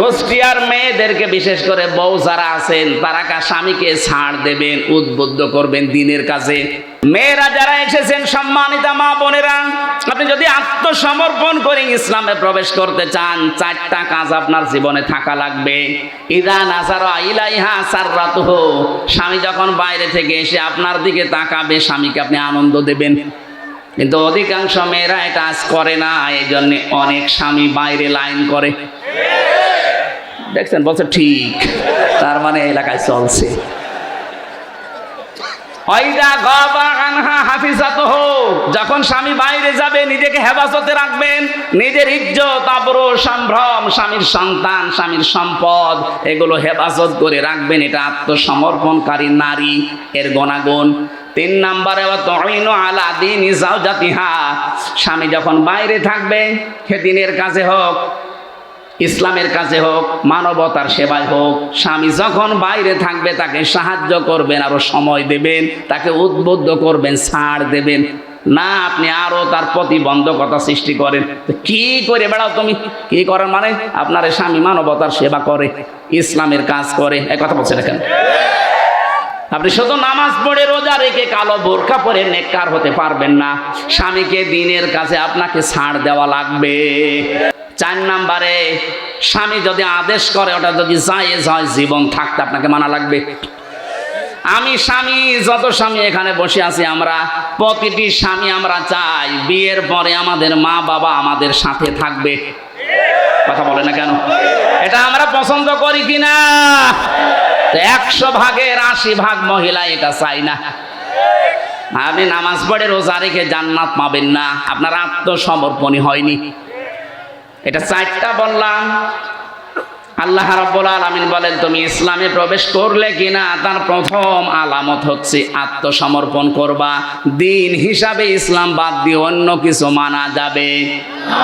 কুষ্টিয়ার মেয়েদেরকে বিশেষ করে বউ যারা আছেন তারা স্বামীকে ছাড় দেবেন, উদ্বুদ্ধ করবেন দিনের কাজে। মেয়েরা যারা এসেছেন, সম্মানিতা মা বোনেরা, আপনি যদি আত্মসমর্পণ করে ইসলামে প্রবেশ করতে চান, 4টা কাজ আপনার জীবনে থাকা লাগবে। ইদা নাযারা ইলাইহা সাররাতুহু, স্বামী যখন বাইরে থেকে এসে আপনার দিকে তাকাবে, স্বামীকে আপনি আনন্দ দেবেন। কিন্তু অধিকাংশ মেয়েরা এটা আজ করে না, এই জন্য অনেক স্বামী বাইরে লাইন করে। দেখছেন, বলছে ঠিক, তার মানে এলাকায় চলছে। যখন স্বামী বাইরে যাবে, নিজেকে হেফাজতে রাখবেন, নিজের ইজ্জত, আবরু, সম্ভ্রম, স্বামীর সন্তান, স্বামীর সম্পদ, এগুলো হেফাজত করে রাখবেন। এটা আত্মসমর্পণকারী নারী এর গুণাগুণ। 3 নম্বরে আলা দীনি যাওজাতিহা, স্বামী যখন বাইরে থাকবে, সে দিনের কাজে হোক, ইসলামের কাজে হোক, মানবতার সেবায় হোক, স্বামী যখন বাইরে থাকবে তাকে সাহায্য করবেন, আরো সময় দেবেন, তাকে উদ্বুদ্ধ করবেন, ছাড় দেবেন না। আপনি আরো তার প্রতিবন্ধকতা সৃষ্টি করেন। কি করে বেড়াও তুমি? কি করার মানে? আপনার স্বামী মানবতার সেবা করে, ইসলামের কাজ করে, এই কথা বলছেন কেন? আপনি শুধু নামাজ পড়ে রোজা রেখে কালো বোরকা পরে নেককার হতে পারবেন না। স্বামীকে দিনের কাছে আপনাকে ছাড় দেওয়া লাগবে। 4 নম্বরে, স্বামী যদি আদেশ করে, ওটা যদি জায়েজ হয়, জীবন থাকতে আপনাকে মানা লাগবে। আমি স্বামী, যত স্বামী এখানে বসে আছি, আমরা প্রতিটি স্বামী আমরা চাই বিয়ের পরে আমাদের মা বাবা আমাদের সাথে থাকবে। কথা বলে না কেন? এটা আমরা পছন্দ করি কিনা? 100 ভাগের 80 ভাগ মহিলা এটা চাই না। আপনি নামাজ পড়ে রোজা রেখে জান্নাত পাবেন না, আপনার আত্মসমর্পণই হয়নি। এটা 4টা বললাম। আল্লাহ রাব্বুল আলামিন বলেন, তুমি ইসলামে প্রবেশ করলে কিনা তার প্রথম আলামত হচ্ছে আত্মসমর্পণ করবা। দিন হিসাবে ইসলাম বাদ দিয়ে অন্য কিছু মানা যাবে না।